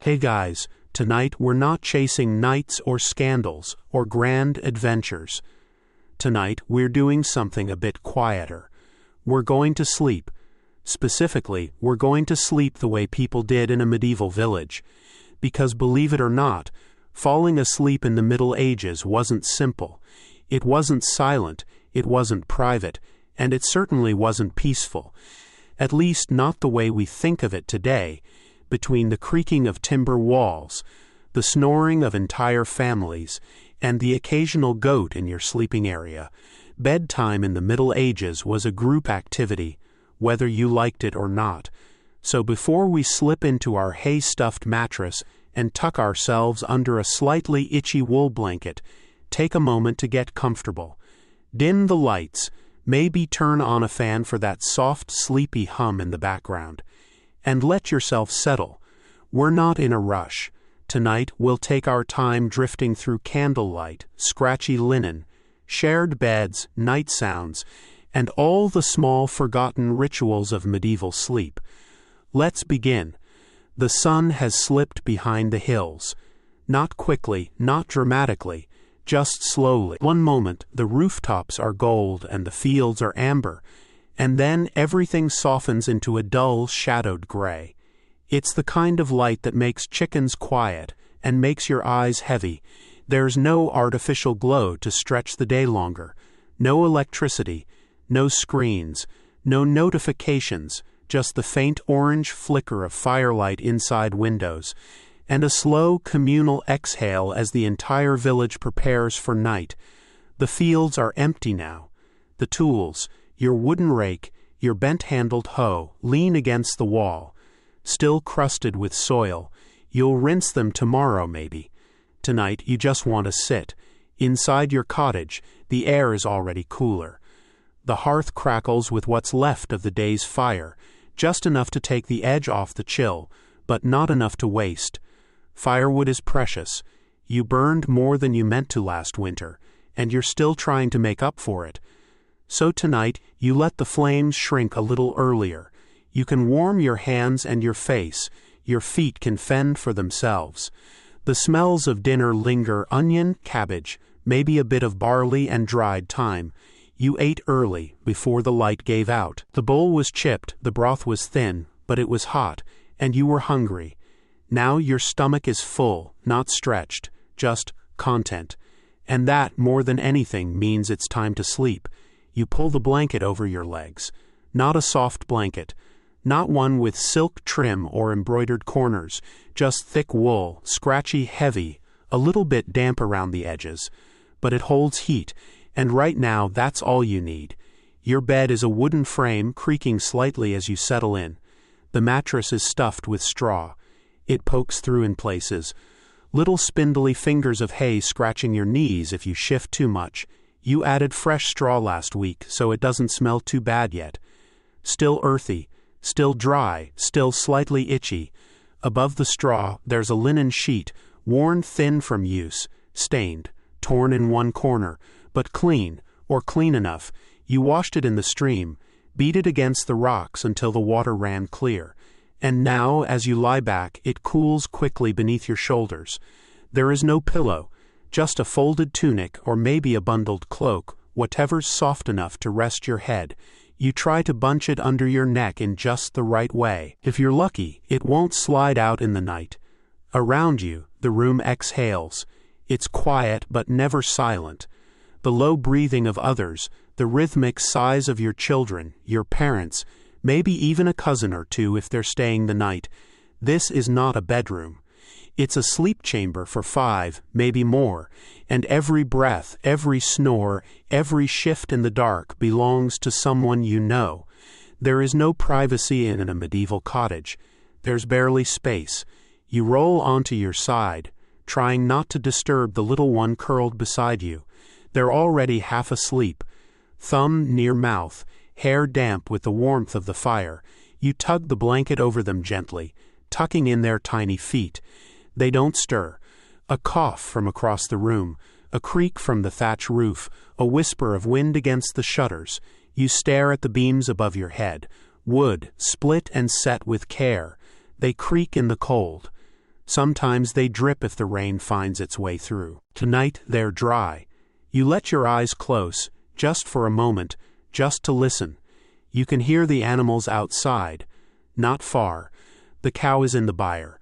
Hey guys, tonight we're not chasing knights or scandals or grand adventures. Tonight we're doing something a bit quieter. We're going to sleep. Specifically, we're going to sleep the way people did in a medieval village. Because believe it or not, falling asleep in the Middle Ages wasn't simple. It wasn't silent, it wasn't private, and it certainly wasn't peaceful. At least not the way we think of it today, between the creaking of timber walls, the snoring of entire families, and the occasional goat in your sleeping area. Bedtime in the Middle Ages was a group activity, whether you liked it or not. So before we slip into our hay-stuffed mattress and tuck ourselves under a slightly itchy wool blanket, take a moment to get comfortable. Dim the lights, maybe turn on a fan for that soft, sleepy hum in the background, and let yourself settle. We're not in a rush. Tonight we'll take our time drifting through candlelight, scratchy linen, shared beds, night sounds, and all the small forgotten rituals of medieval sleep. Let's begin. The sun has slipped behind the hills. Not quickly, not dramatically, just slowly. One moment, the rooftops are gold and the fields are amber, and then everything softens into a dull, shadowed gray. It's the kind of light that makes chickens quiet and makes your eyes heavy. There's no artificial glow to stretch the day longer, no electricity, no screens, no notifications, just the faint orange flicker of firelight inside windows, and a slow communal exhale as the entire village prepares for night. The fields are empty now. The tools, your wooden rake, your bent-handled hoe, lean against the wall, still crusted with soil. You'll rinse them tomorrow, maybe. Tonight you just want to sit. Inside your cottage, the air is already cooler. The hearth crackles with what's left of the day's fire, just enough to take the edge off the chill, but not enough to waste. Firewood is precious. You burned more than you meant to last winter, and you're still trying to make up for it. So tonight, you let the flames shrink a little earlier. You can warm your hands and your face. Your feet can fend for themselves. The smells of dinner linger: onion, cabbage, maybe a bit of barley and dried thyme. You ate early, before the light gave out. The bowl was chipped, the broth was thin, but it was hot, and you were hungry. Now your stomach is full, not stretched, just content. And that, more than anything, means it's time to sleep. You pull the blanket over your legs. Not a soft blanket. Not one with silk trim or embroidered corners. Just thick wool, scratchy, heavy, a little bit damp around the edges. But it holds heat, and right now that's all you need. Your bed is a wooden frame creaking slightly as you settle in. The mattress is stuffed with straw. It pokes through in places. Little spindly fingers of hay scratching your knees if you shift too much. You added fresh straw last week, so it doesn't smell too bad yet. Still earthy, still dry, still slightly itchy. Above the straw, there's a linen sheet, worn thin from use, stained, torn in one corner, but clean, or clean enough. You washed it in the stream, beat it against the rocks until the water ran clear. And now, as you lie back, it cools quickly beneath your shoulders. There is no pillow, just a folded tunic or maybe a bundled cloak, whatever's soft enough to rest your head. You try to bunch it under your neck in just the right way. If you're lucky, it won't slide out in the night. Around you, the room exhales. It's quiet but never silent. The low breathing of others, the rhythmic sighs of your children, your parents, maybe even a cousin or two if they're staying the night. This is not a bedroom. It's a sleep chamber for 5, maybe more, and every breath, every snore, every shift in the dark belongs to someone you know. There is no privacy in a medieval cottage. There's barely space. You roll onto your side, trying not to disturb the little one curled beside you. They're already half asleep, thumb near mouth, hair damp with the warmth of the fire. You tug the blanket over them gently, tucking in their tiny feet. They don't stir. A cough from across the room, a creak from the thatch roof, a whisper of wind against the shutters. You stare at the beams above your head, wood, split and set with care. They creak in the cold. Sometimes they drip if the rain finds its way through. Tonight they're dry. You let your eyes close, just for a moment, just to listen. You can hear the animals outside. Not far. The cow is in the byre.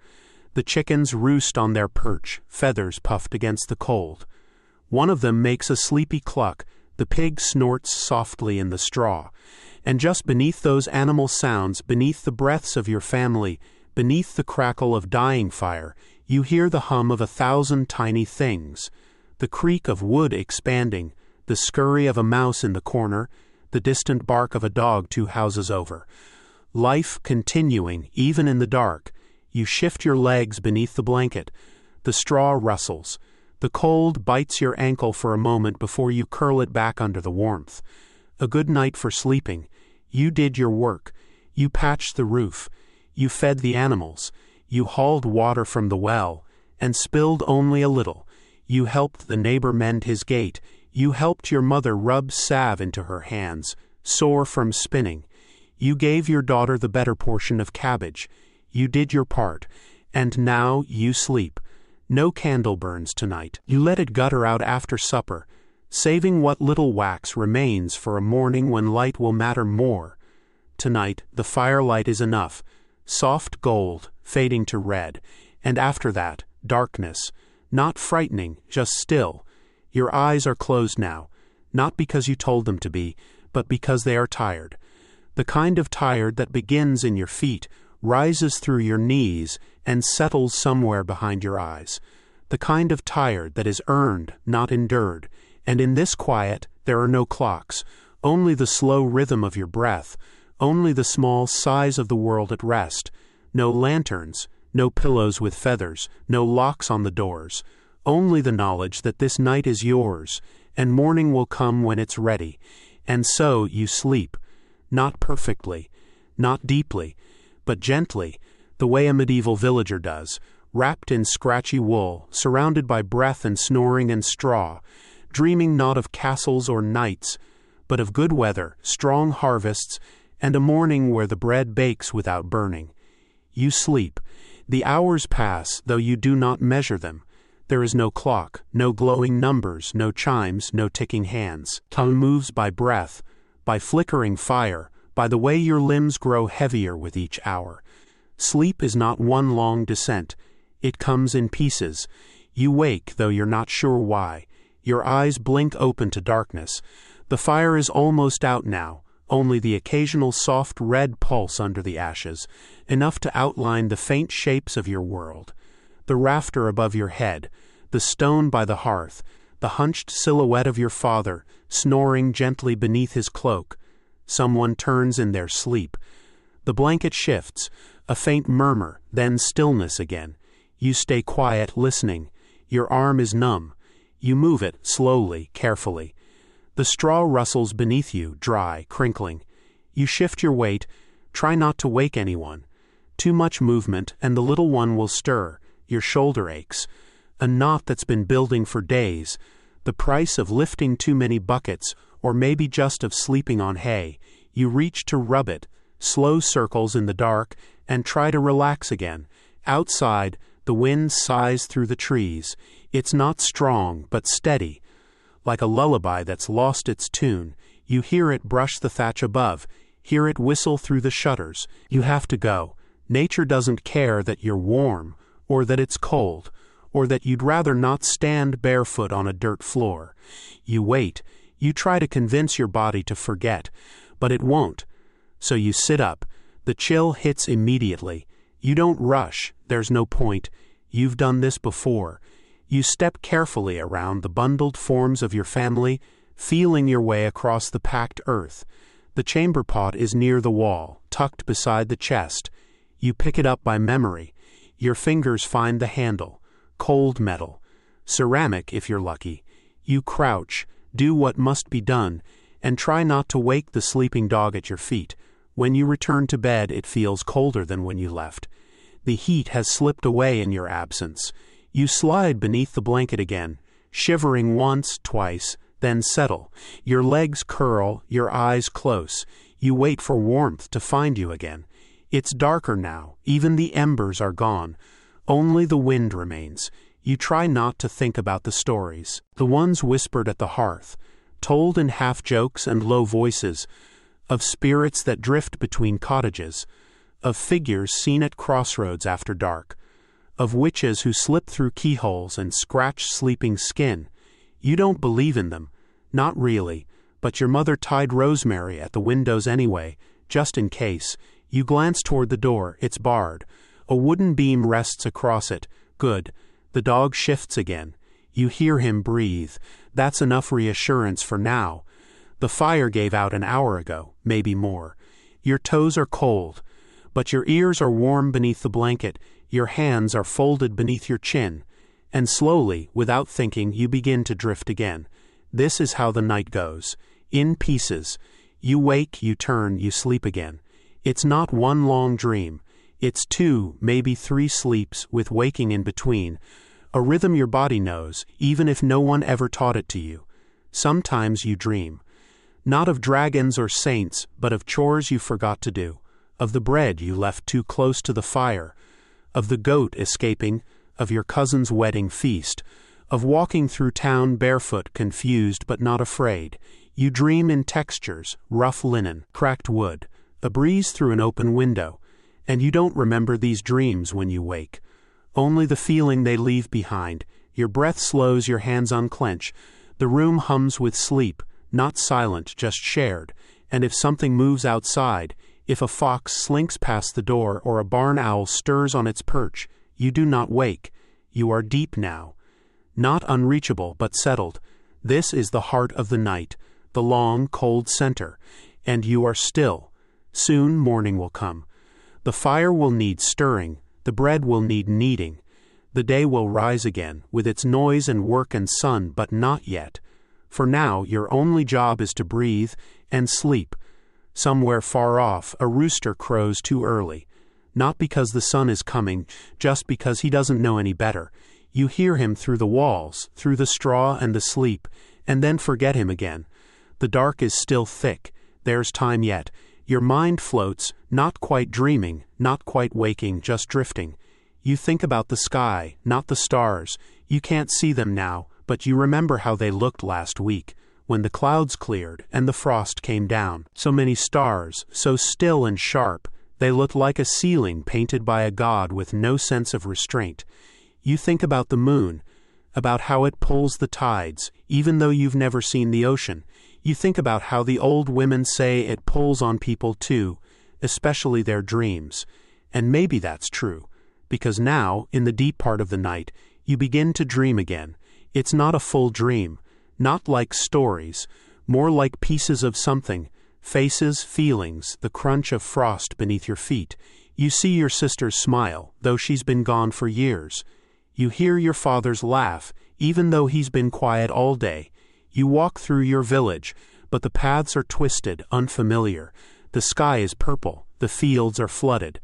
The chickens roost on their perch, feathers puffed against the cold. One of them makes a sleepy cluck. The pig snorts softly in the straw. And just beneath those animal sounds, beneath the breaths of your family, beneath the crackle of dying fire, you hear the hum of 1,000 tiny things. The creak of wood expanding, the scurry of a mouse in the corner, the distant bark of a dog 2 houses over. Life continuing, even in the dark. You shift your legs beneath the blanket. The straw rustles. The cold bites your ankle for a moment before you curl it back under the warmth. A good night for sleeping. You did your work. You patched the roof. You fed the animals. You hauled water from the well, and spilled only a little. You helped the neighbor mend his gate. You helped your mother rub salve into her hands, sore from spinning. You gave your daughter the better portion of cabbage. You did your part, and now you sleep. No candle burns tonight. You let it gutter out after supper, saving what little wax remains for a morning when light will matter more. Tonight the firelight is enough, soft gold, fading to red, and after that, darkness, not frightening, just still. Your eyes are closed now, not because you told them to be, but because they are tired. The kind of tired that begins in your feet, rises through your knees, and settles somewhere behind your eyes. The kind of tired that is earned, not endured. And in this quiet, there are no clocks, only the slow rhythm of your breath, only the small sighs of the world at rest. No lanterns, no pillows with feathers, no locks on the doors. Only the knowledge that this night is yours, and morning will come when it's ready. And so you sleep, not perfectly, not deeply, but gently, the way a medieval villager does, wrapped in scratchy wool, surrounded by breath and snoring and straw, dreaming not of castles or knights, but of good weather, strong harvests, and a morning where the bread bakes without burning. You sleep. The hours pass, though you do not measure them. There is no clock, no glowing numbers, no chimes, no ticking hands. Time moves by breath, by flickering fire, by the way your limbs grow heavier with each hour. Sleep is not one long descent. It comes in pieces. You wake, though you're not sure why. Your eyes blink open to darkness. The fire is almost out now, only the occasional soft red pulse under the ashes, enough to outline the faint shapes of your world. The rafter above your head, the stone by the hearth, the hunched silhouette of your father, snoring gently beneath his cloak. Someone turns in their sleep. The blanket shifts, a faint murmur, then stillness again. You stay quiet, listening. Your arm is numb. You move it, slowly, carefully. The straw rustles beneath you, dry, crinkling. You shift your weight, try not to wake anyone. Too much movement, and the little one will stir. Your shoulder aches. A knot that's been building for days. The price of lifting too many buckets, or maybe just of sleeping on hay. You reach to rub it, slow circles in the dark, and try to relax again. Outside, the wind sighs through the trees. It's not strong, but steady. Like a lullaby that's lost its tune, you hear it brush the thatch above, hear it whistle through the shutters. You have to go. Nature doesn't care that you're warm, or that it's cold, or that you'd rather not stand barefoot on a dirt floor. You wait. You try to convince your body to forget, but it won't. So you sit up. The chill hits immediately. You don't rush. There's no point. You've done this before. You step carefully around the bundled forms of your family, feeling your way across the packed earth. The chamber pot is near the wall, tucked beside the chest. You pick it up by memory. Your fingers find the handle. Cold metal. Ceramic, if you're lucky. You crouch, do what must be done, and try not to wake the sleeping dog at your feet. When you return to bed, it feels colder than when you left. The heat has slipped away in your absence. You slide beneath the blanket again, shivering once, twice, then settle. Your legs curl, your eyes close. You wait for warmth to find you again. It's darker now. Even the embers are gone. Only the wind remains. You try not to think about the stories, the ones whispered at the hearth, told in half-jokes and low voices, of spirits that drift between cottages, of figures seen at crossroads after dark, of witches who slip through keyholes and scratch sleeping skin. You don't believe in them, not really, but your mother tied rosemary at the windows anyway, just in case. You glance toward the door, it's barred. A wooden beam rests across it. Good. The dog shifts again. You hear him breathe. That's enough reassurance for now. The fire gave out an hour ago, maybe more. Your toes are cold, but your ears are warm beneath the blanket. Your hands are folded beneath your chin. And slowly, without thinking, you begin to drift again. This is how the night goes. In pieces. You wake, you turn, you sleep again. It's not one long dream. It's 2, maybe 3 sleeps, with waking in between. A rhythm your body knows, even if no one ever taught it to you. Sometimes you dream. Not of dragons or saints, but of chores you forgot to do. Of the bread you left too close to the fire. Of the goat escaping. Of your cousin's wedding feast. Of walking through town barefoot, confused but not afraid. You dream in textures, rough linen, cracked wood, a breeze through an open window. And you don't remember these dreams when you wake. Only the feeling they leave behind. Your breath slows, your hands unclench. The room hums with sleep, not silent, just shared. And if something moves outside, if a fox slinks past the door or a barn owl stirs on its perch, you do not wake. You are deep now. Not unreachable, but settled. This is the heart of the night, the long, cold center. And you are still. Soon morning will come. The fire will need stirring, the bread will need kneading. The day will rise again, with its noise and work and sun, but not yet. For now, your only job is to breathe and sleep. Somewhere far off, a rooster crows too early. Not because the sun is coming, just because he doesn't know any better. You hear him through the walls, through the straw and the sleep, and then forget him again. The dark is still thick. There's time yet. Your mind floats, not quite dreaming, not quite waking, just drifting. You think about the sky, not the stars. You can't see them now, but you remember how they looked last week, when the clouds cleared and the frost came down. So many stars, so still and sharp, they looked like a ceiling painted by a god with no sense of restraint. You think about the moon, about how it pulls the tides, even though you've never seen the ocean. You think about how the old women say it pulls on people too, especially their dreams. And maybe that's true, because now, in the deep part of the night, you begin to dream again. It's not a full dream, not like stories, more like pieces of something, faces, feelings, the crunch of frost beneath your feet. You see your sister's smile, though she's been gone for years. You hear your father's laugh, even though he's been quiet all day. You walk through your village, but the paths are twisted, unfamiliar. The sky is purple, the fields are flooded.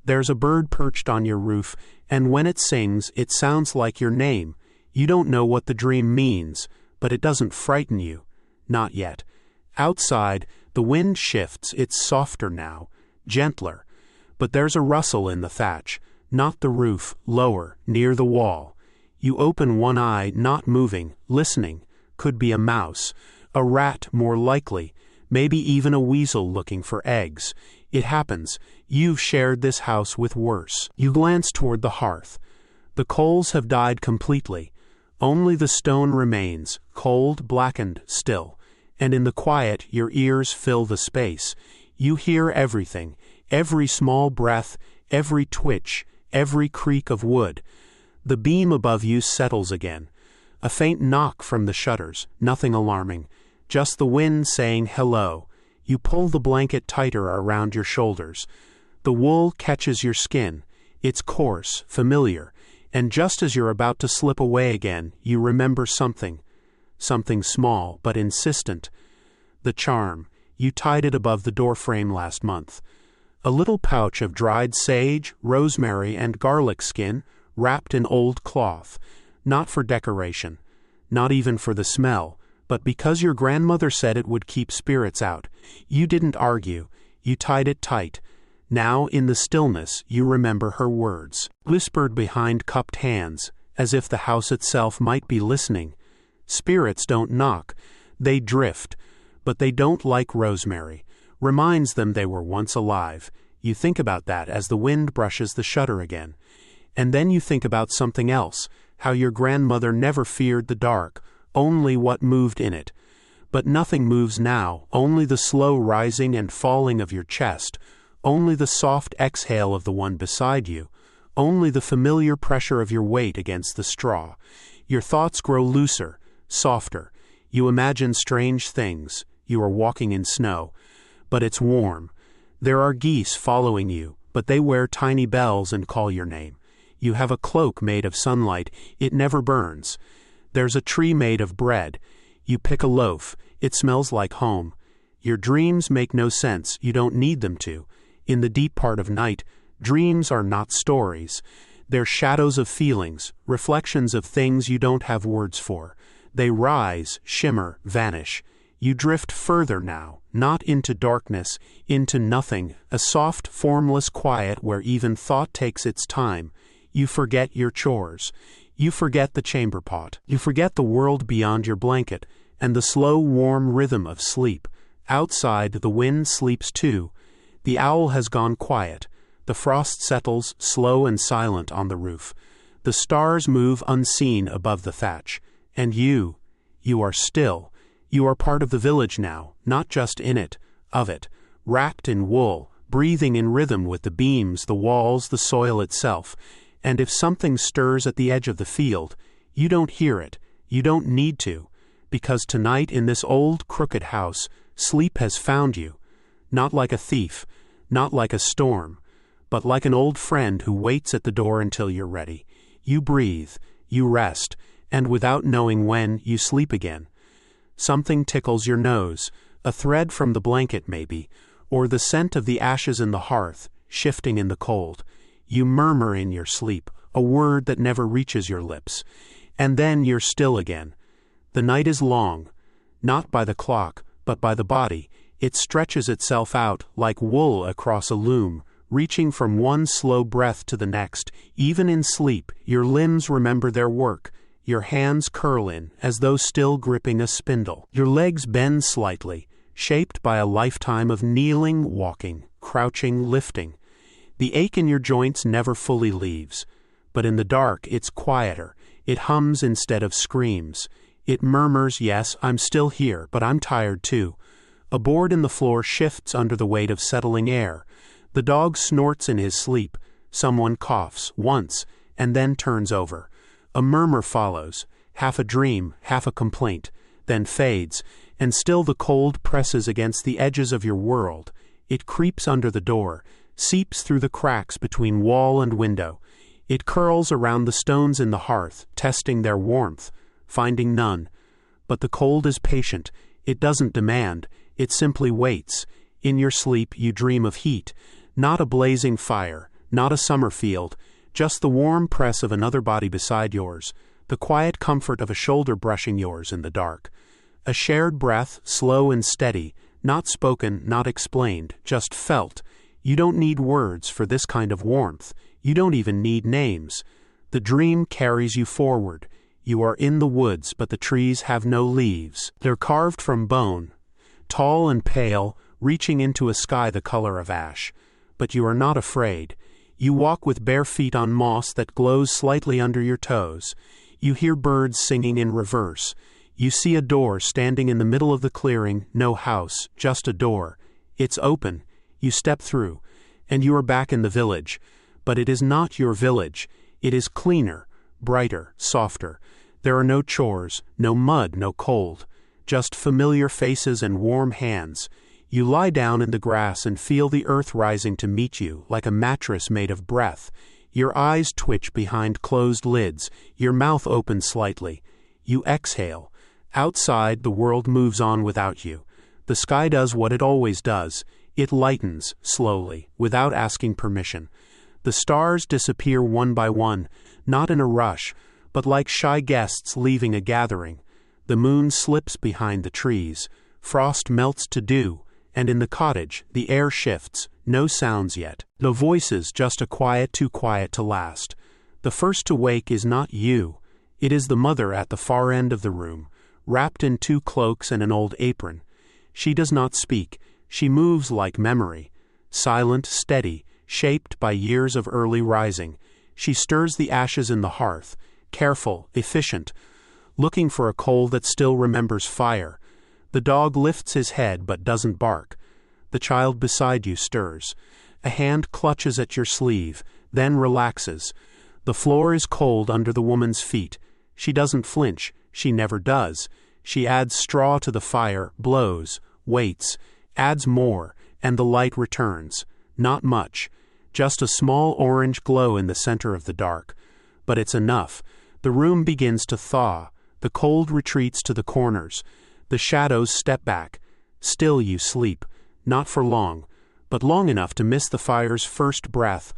There's a bird perched on your roof, and when it sings, it sounds like your name. You don't know what the dream means, but it doesn't frighten you. Not yet. Outside, the wind shifts, it's softer now, gentler. But there's a rustle in the thatch, not the roof, lower, near the wall. You open one eye, not moving, listening. Could be a mouse, a rat more likely, maybe even a weasel looking for eggs. It happens. You've shared this house with worse. You glance toward the hearth. The coals have died completely. Only the stone remains, cold, blackened, still. And in the quiet, your ears fill the space. You hear everything, every small breath, every twitch, every creak of wood. The beam above you settles again. A faint knock from the shutters, nothing alarming, just the wind saying hello. You pull the blanket tighter around your shoulders. The wool catches your skin. It's coarse, familiar, and just as you're about to slip away again, you remember something. Something small, but insistent. The charm. You tied it above the doorframe last month. A little pouch of dried sage, rosemary, and garlic skin, wrapped in old cloth. Not for decoration, not even for the smell, but because your grandmother said it would keep spirits out. You didn't argue. You tied it tight. Now, in the stillness, you remember her words, whispered behind cupped hands, as if the house itself might be listening. Spirits don't knock, they drift, but they don't like rosemary. Reminds them they were once alive. You think about that as the wind brushes the shutter again. And then you think about something else, how your grandmother never feared the dark, only what moved in it. But nothing moves now, only the slow rising and falling of your chest, only the soft exhale of the one beside you, only the familiar pressure of your weight against the straw. Your thoughts grow looser, softer. You imagine strange things. You are walking in snow, but it's warm. There are geese following you, but they wear tiny bells and call your name. You have a cloak made of sunlight. It never burns. There's a tree made of bread. You pick a loaf. It smells like home. Your dreams make no sense. You don't need them to. In the deep part of night, dreams are not stories. They're shadows of feelings, reflections of things you don't have words for. They rise, shimmer, vanish. You drift further now, not into darkness, into nothing, a soft, formless quiet where even thought takes its time. You forget your chores. You forget the chamber pot. You forget the world beyond your blanket, and the slow, warm rhythm of sleep. Outside, the wind sleeps too. The owl has gone quiet. The frost settles, slow and silent, on the roof. The stars move unseen above the thatch. And you are still. You are part of the village now, not just in it, of it, wrapped in wool, breathing in rhythm with the beams, the walls, the soil itself. And if something stirs at the edge of the field, you don't hear it, you don't need to, because tonight in this old crooked house, sleep has found you, not like a thief, not like a storm, but like an old friend who waits at the door until you're ready. You breathe, you rest, and without knowing when, you sleep again. Something tickles your nose, a thread from the blanket maybe, or the scent of the ashes in the hearth, shifting in the cold. You murmur in your sleep, a word that never reaches your lips. And then you're still again. The night is long, not by the clock, but by the body. It stretches itself out like wool across a loom, reaching from one slow breath to the next. Even in sleep, your limbs remember their work. Your hands curl in, as though still gripping a spindle. Your legs bend slightly, shaped by a lifetime of kneeling, walking, crouching, lifting. The ache in your joints never fully leaves. But in the dark, it's quieter. It hums instead of screams. It murmurs, yes, I'm still here, but I'm tired too. A board in the floor shifts under the weight of settling air. The dog snorts in his sleep. Someone coughs, once, and then turns over. A murmur follows, half a dream, half a complaint, then fades, and still the cold presses against the edges of your world. It creeps under the door, seeps through the cracks between wall and window. It curls around the stones in the hearth, testing their warmth, finding none. But the cold is patient. It doesn't demand. It simply waits. In your sleep you dream of heat, not a blazing fire, not a summer field, just the warm press of another body beside yours, the quiet comfort of a shoulder brushing yours in the dark. A shared breath, slow and steady, not spoken, not explained, just felt. You don't need words for this kind of warmth. You don't even need names. The dream carries you forward. You are in the woods, but the trees have no leaves. They're carved from bone, tall and pale, reaching into a sky the color of ash. But you are not afraid. You walk with bare feet on moss that glows slightly under your toes. You hear birds singing in reverse. You see a door standing in the middle of the clearing, no house, just a door. It's open. You step through, and you are back in the village. But it is not your village. It is cleaner, brighter, softer. There are no chores, no mud, no cold. Just familiar faces and warm hands. You lie down in the grass and feel the earth rising to meet you, like a mattress made of breath. Your eyes twitch behind closed lids, your mouth opens slightly. You exhale. Outside, the world moves on without you. The sky does what it always does. It lightens, slowly, without asking permission. The stars disappear one by one, not in a rush, but like shy guests leaving a gathering. The moon slips behind the trees. Frost melts to dew, and in the cottage, the air shifts, no sounds yet. No voices, just a quiet too quiet to last. The first to wake is not you. It is the mother at the far end of the room, wrapped in 2 cloaks and an old apron. She does not speak. She moves like memory, silent, steady, shaped by years of early rising. She stirs the ashes in the hearth, careful, efficient, looking for a coal that still remembers fire. The dog lifts his head but doesn't bark. The child beside you stirs. A hand clutches at your sleeve, then relaxes. The floor is cold under the woman's feet. She doesn't flinch. She never does. She adds straw to the fire, blows, waits, adds more, and the light returns. Not much. Just a small orange glow in the center of the dark. But it's enough. The room begins to thaw. The cold retreats to the corners. The shadows step back. Still you sleep. Not for long, but long enough to miss the fire's first breath.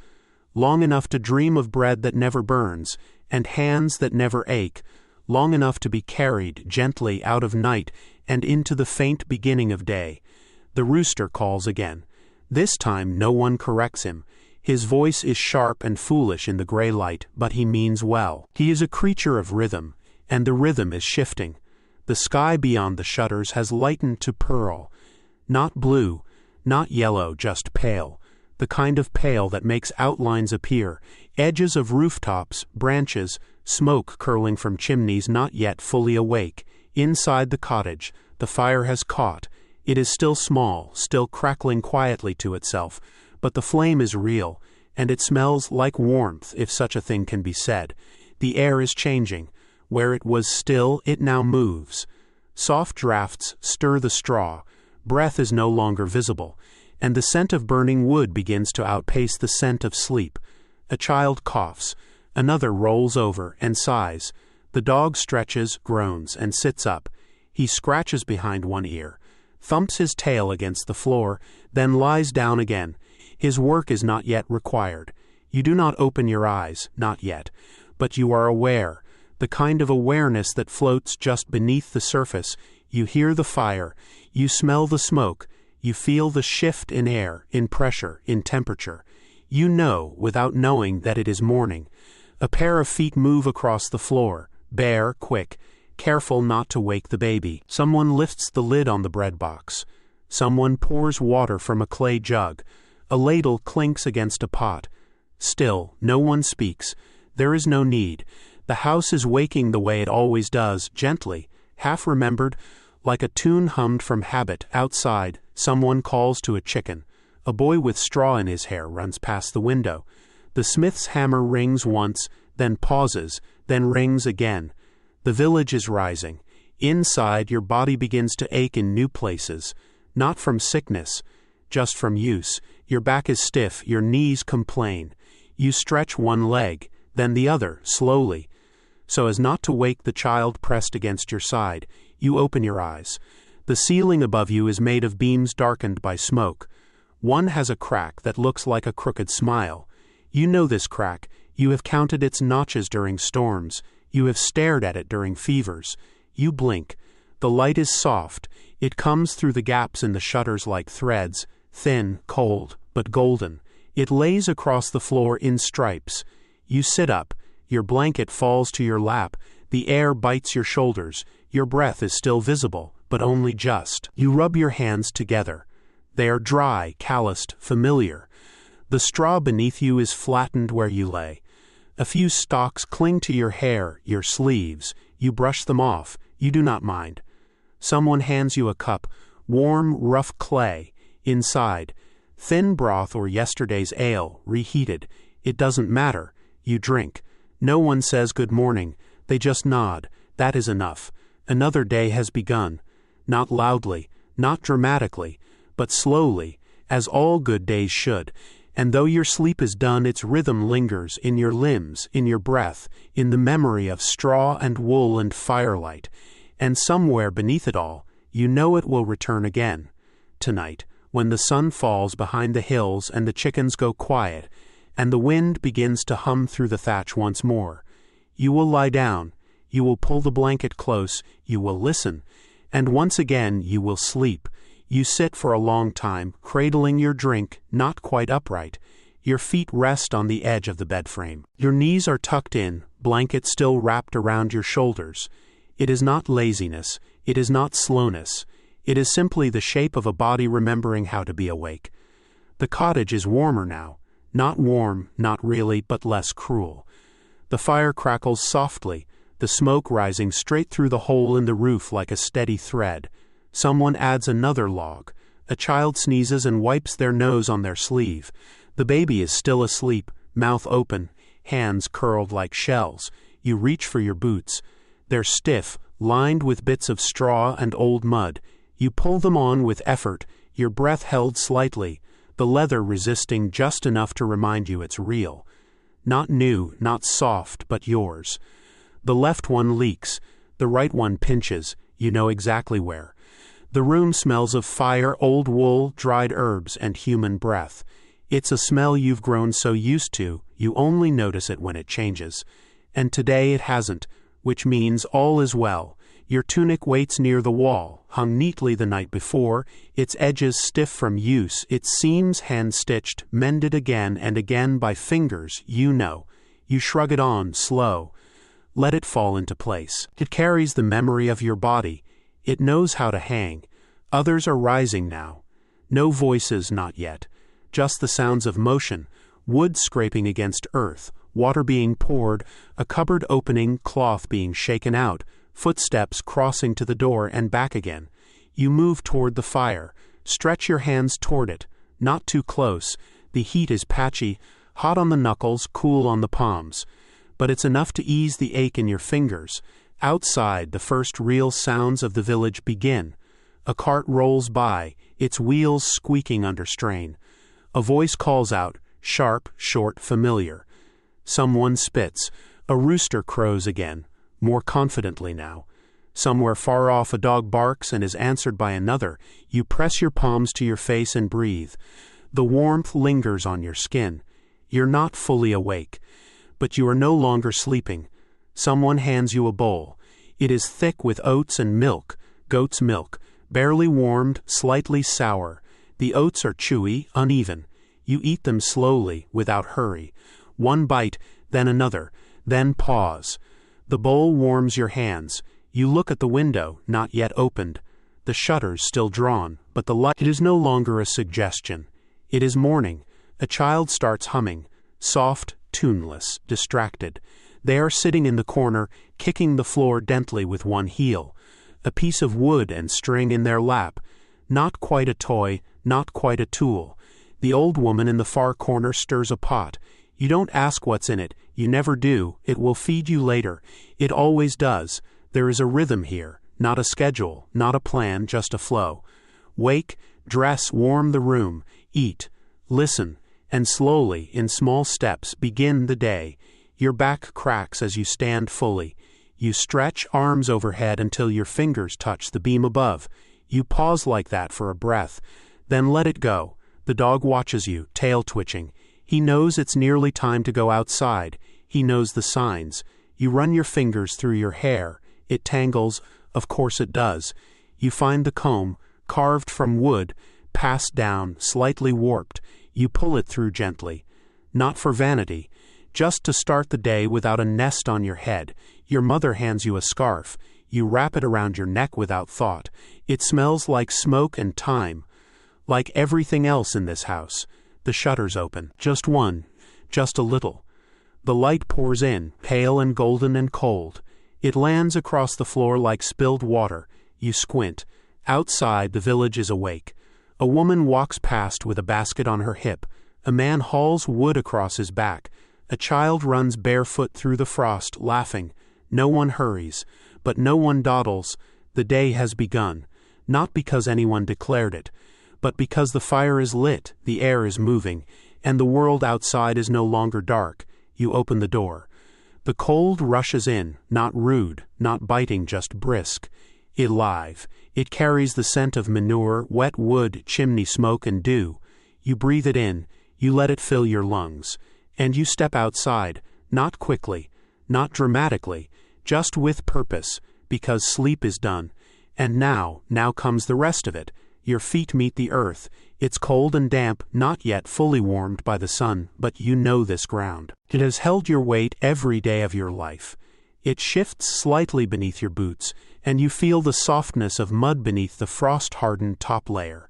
Long enough to dream of bread that never burns, and hands that never ache. Long enough to be carried gently out of night and into the faint beginning of day. The rooster calls again. This time no one corrects him. His voice is sharp and foolish in the gray light, but he means well. He is a creature of rhythm, and the rhythm is shifting. The sky beyond the shutters has lightened to pearl. Not blue, not yellow, just pale. The kind of pale that makes outlines appear, edges of rooftops, branches, smoke curling from chimneys not yet fully awake. Inside the cottage, the fire has caught. It is still small, still crackling quietly to itself, but the flame is real, and it smells like warmth, if such a thing can be said. The air is changing. Where it was still, it now moves. Soft drafts stir the straw. Breath is no longer visible, and the scent of burning wood begins to outpace the scent of sleep. A child coughs. Another rolls over and sighs. The dog stretches, groans, and sits up. He scratches behind one ear, thumps his tail against the floor, then lies down again. His work is not yet required. You do not open your eyes, not yet, but you are aware, the kind of awareness that floats just beneath the surface. You hear the fire, you smell the smoke, you feel the shift in air, in pressure, in temperature. You know, without knowing, that it is morning. A pair of feet move across the floor, bare, quick, careful not to wake the baby. Someone lifts the lid on the bread box. Someone pours water from a clay jug. A ladle clinks against a pot. Still, no one speaks. There is no need. The house is waking the way it always does, gently, half-remembered, like a tune hummed from habit. Outside, someone calls to a chicken. A boy with straw in his hair runs past the window. The smith's hammer rings once, then pauses, then rings again. The village is rising. Inside, your body begins to ache in new places, not from sickness, just from use. Your back is stiff, your knees complain. You stretch one leg, then the other, slowly. So as not to wake the child pressed against your side, you open your eyes. The ceiling above you is made of beams darkened by smoke. One has a crack that looks like a crooked smile. You know this crack. You have counted its notches during storms. You have stared at it during fevers. You blink. The light is soft. It comes through the gaps in the shutters like threads, thin, cold, but golden. It lays across the floor in stripes. You sit up. Your blanket falls to your lap. The air bites your shoulders. Your breath is still visible, but only just. You rub your hands together. They are dry, calloused, familiar. The straw beneath you is flattened where you lay. A few stalks cling to your hair, your sleeves. You brush them off. You do not mind. Someone hands you a cup, warm, rough clay. Inside, thin broth or yesterday's ale, reheated. It doesn't matter. You drink. No one says good morning. They just nod. That is enough. Another day has begun. Not loudly, not dramatically, but slowly, as all good days should. And though your sleep is done, its rhythm lingers in your limbs, in your breath, in the memory of straw and wool and firelight. And somewhere beneath it all, you know it will return again. Tonight, when the sun falls behind the hills and the chickens go quiet, and the wind begins to hum through the thatch once more, you will lie down, you will pull the blanket close, you will listen, and once again you will sleep. You sit for a long time, cradling your drink, not quite upright. Your feet rest on the edge of the bed frame. Your knees are tucked in, blanket still wrapped around your shoulders. It is not laziness. It is not slowness. It is simply the shape of a body remembering how to be awake. The cottage is warmer now. Not warm, not really, but less cruel. The fire crackles softly, the smoke rising straight through the hole in the roof like a steady thread. Someone adds another log. A child sneezes and wipes their nose on their sleeve. The baby is still asleep, mouth open, hands curled like shells. You reach for your boots. They're stiff, lined with bits of straw and old mud. You pull them on with effort, your breath held slightly, the leather resisting just enough to remind you it's real. Not new, not soft, but yours. The left one leaks. The right one pinches. You know exactly where. The room smells of fire, old wool, dried herbs, and human breath. It's a smell you've grown so used to, you only notice it when it changes. And today it hasn't, which means all is well. Your tunic waits near the wall, hung neatly the night before, its edges stiff from use, its seams hand-stitched, mended again and again by fingers, you know. You shrug it on, slow. Let it fall into place. It carries the memory of your body. It knows how to hang. Others are rising now. No voices, not yet. Just the sounds of motion, wood scraping against earth, water being poured, a cupboard opening, cloth being shaken out, footsteps crossing to the door and back again. You move toward the fire. Stretch your hands toward it. Not too close. The heat is patchy, hot on the knuckles, cool on the palms. But it's enough to ease the ache in your fingers. Outside, the first real sounds of the village begin. A cart rolls by, its wheels squeaking under strain. A voice calls out, sharp, short, familiar. Someone spits. A rooster crows again, more confidently now. Somewhere far off a dog barks and is answered by another. You press your palms to your face and breathe. The warmth lingers on your skin. You're not fully awake. But you are no longer sleeping. Someone hands you a bowl. It is thick with oats and milk, goat's milk, barely warmed, slightly sour. The oats are chewy, uneven. You eat them slowly, without hurry. One bite, then another, then pause. The bowl warms your hands. You look at the window, not yet opened. The shutters still drawn, but the light. It is no longer a suggestion. It is morning. A child starts humming, soft, tuneless, distracted. They are sitting in the corner, kicking the floor gently with one heel. A piece of wood and string in their lap. Not quite a toy, not quite a tool. The old woman in the far corner stirs a pot. You don't ask what's in it. You never do. It will feed you later. It always does. There is a rhythm here, not a schedule, not a plan, just a flow. Wake, dress, warm the room, eat, listen, and slowly, in small steps, begin the day. Your back cracks as you stand fully. You stretch, arms overhead until your fingers touch the beam above. You pause like that for a breath, then let it go. The dog watches you, tail twitching. He knows it's nearly time to go outside. He knows the signs. You run your fingers through your hair. It tangles. Of course it does. You find the comb, carved from wood, passed down, slightly warped. You pull it through gently. Not for vanity. Just to start the day without a nest on your head. Your mother hands you a scarf. You wrap it around your neck without thought. It smells like smoke and time. Like everything else in this house. The shutters open. Just one. Just a little. The light pours in, pale and golden and cold. It lands across the floor like spilled water. You squint. Outside, the village is awake. A woman walks past with a basket on her hip. A man hauls wood across his back. A child runs barefoot through the frost, laughing. No one hurries, but no one dawdles. The day has begun, not because anyone declared it, but because the fire is lit, the air is moving, and the world outside is no longer dark. You open the door. The cold rushes in, not rude, not biting, just brisk. Alive. It carries the scent of manure, wet wood, chimney smoke, and dew. You breathe it in. You let it fill your lungs. And you step outside, not quickly, not dramatically, just with purpose, because sleep is done. And now comes the rest of it. Your feet meet the earth. It's cold and damp, not yet fully warmed by the sun, but you know this ground. It has held your weight every day of your life. It shifts slightly beneath your boots, and you feel the softness of mud beneath the frost-hardened top layer.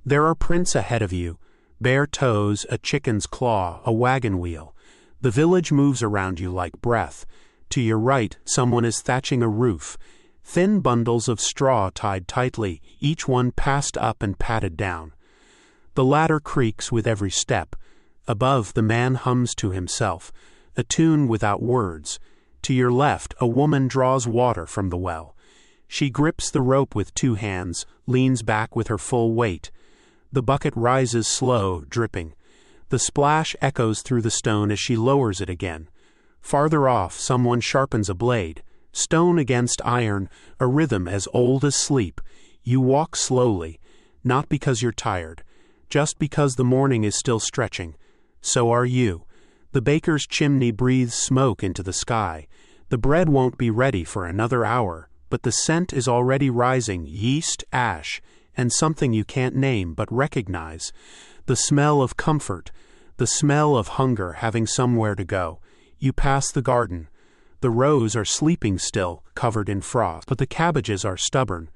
There are prints ahead of you, bare toes, a chicken's claw, a wagon wheel. The village moves around you like breath. To your right, someone is thatching a roof. Thin bundles of straw tied tightly, each one passed up and patted down. The ladder creaks with every step. Above, the man hums to himself, a tune without words. To your left, a woman draws water from the well. She grips the rope with 2 hands, leans back with her full weight. The bucket rises slow, dripping. The splash echoes through the stone as she lowers it again. Farther off, someone sharpens a blade. Stone against iron, a rhythm as old as sleep. You walk slowly, not because you're tired, just because the morning is still stretching. So are you. The baker's chimney breathes smoke into the sky. The bread won't be ready for another hour, but the scent is already rising, yeast, ash, and something you can't name but recognize. The smell of comfort, the smell of hunger having somewhere to go. You pass the garden. The rows are sleeping still, covered in frost, but the cabbages are stubborn.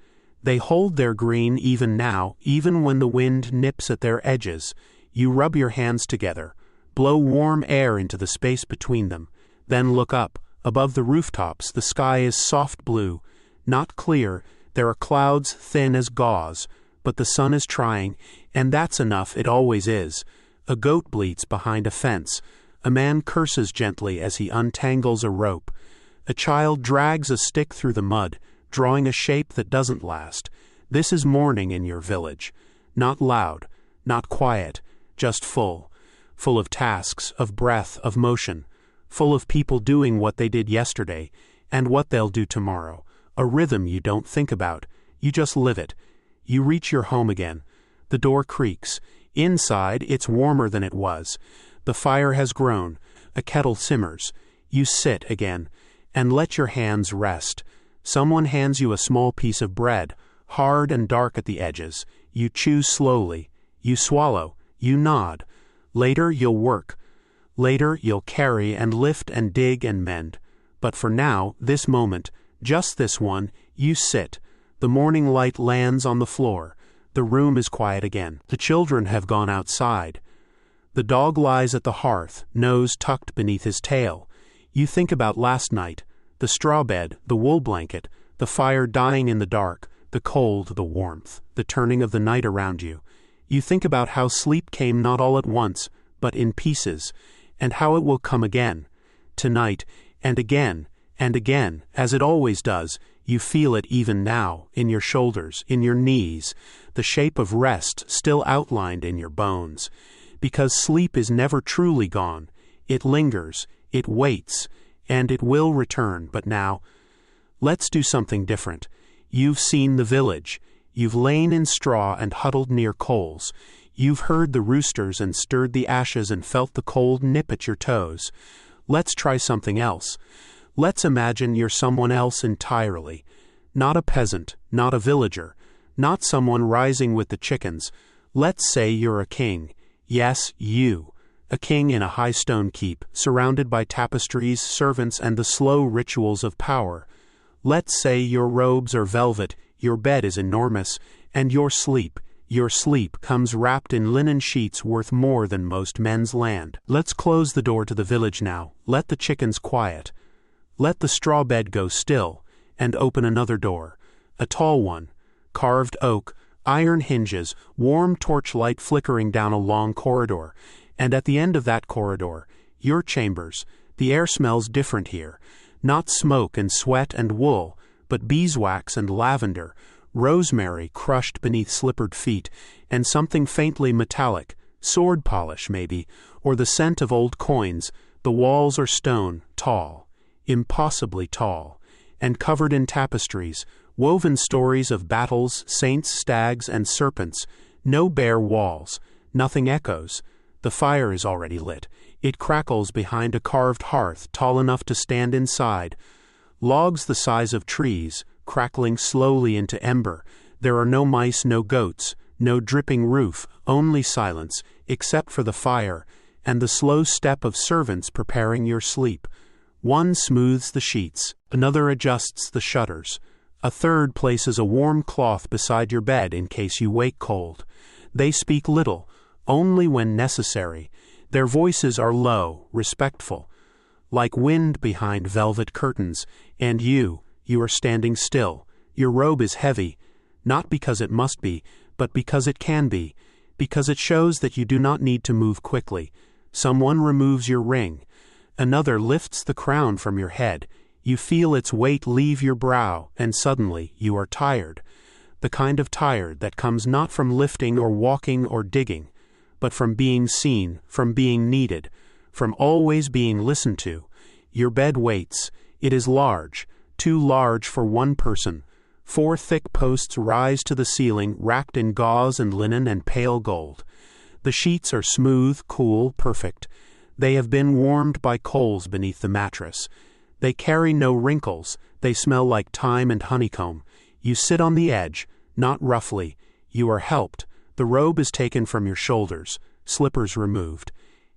They hold their green even now, even when the wind nips at their edges. You rub your hands together, blow warm air into the space between them, then look up. Above the rooftops, the sky is soft blue, not clear. There are clouds thin as gauze, but the sun is trying, and that's enough, it always is. A goat bleats behind a fence. A man curses gently as he untangles a rope. A child drags a stick through the mud, drawing a shape that doesn't last. This is morning in your village. Not loud, not quiet, just full. Full of tasks, of breath, of motion. Full of people doing what they did yesterday, and what they'll do tomorrow. A rhythm you don't think about. You just live it. You reach your home again. The door creaks. Inside, it's warmer than it was. The fire has grown. A kettle simmers. You sit again, and let your hands rest. Someone hands you a small piece of bread, hard and dark at the edges. You chew slowly. You swallow. You nod. Later, you'll work. Later, you'll carry and lift and dig and mend. But for now, this moment, just this one, you sit. The morning light lands on the floor. The room is quiet again. The children have gone outside. The dog lies at the hearth, nose tucked beneath his tail. You think about last night, the straw bed, the wool blanket, the fire dying in the dark, the cold, the warmth, the turning of the night around you. You think about how sleep came not all at once, but in pieces, and how it will come again. Tonight, and again, as it always does. You feel it even now, in your shoulders, in your knees, the shape of rest still outlined in your bones. Because sleep is never truly gone. It lingers, it waits, and it will return. But now, let's do something different. You've seen the village. You've lain in straw and huddled near coals. You've heard the roosters and stirred the ashes and felt the cold nip at your toes. Let's try something else. Let's imagine you're someone else entirely. Not a peasant, not a villager, not someone rising with the chickens. Let's say you're a king. Yes, you. A king in a high stone keep, surrounded by tapestries, servants, and the slow rituals of power. Let's say your robes are velvet, your bed is enormous, and your sleep comes wrapped in linen sheets worth more than most men's land. Let's close the door to the village now. Let the chickens quiet. Let the straw bed go still, and open another door. A tall one, carved oak, iron hinges, warm torchlight flickering down a long corridor. And at the end of that corridor, your chambers. The air smells different here. Not smoke and sweat and wool, but beeswax and lavender, rosemary crushed beneath slippered feet, and something faintly metallic, sword polish maybe, or the scent of old coins. The walls are stone, tall, impossibly tall, and covered in tapestries, woven stories of battles, saints, stags, and serpents. No bare walls, nothing echoes. The fire is already lit. It crackles behind a carved hearth tall enough to stand inside. Logs the size of trees, crackling slowly into ember. There are no mice, no goats, no dripping roof, only silence, except for the fire, and the slow step of servants preparing your sleep. One smooths the sheets, another adjusts the shutters. A third places a warm cloth beside your bed in case you wake cold. They speak little, only when necessary. Their voices are low, respectful, like wind behind velvet curtains, and you are standing still. Your robe is heavy, not because it must be, but because it can be, because it shows that you do not need to move quickly. Someone removes your ring. Another lifts the crown from your head. You feel its weight leave your brow, and suddenly you are tired. The kind of tired that comes not from lifting or walking or digging, but from being seen, from being needed, from always being listened to. Your bed waits. It is large, too large for one person. 4 thick posts rise to the ceiling, wrapped in gauze and linen and pale gold. The sheets are smooth, cool, perfect. They have been warmed by coals beneath the mattress. They carry no wrinkles. They smell like thyme and honeycomb. You sit on the edge, not roughly. You are helped. The robe is taken from your shoulders, slippers removed.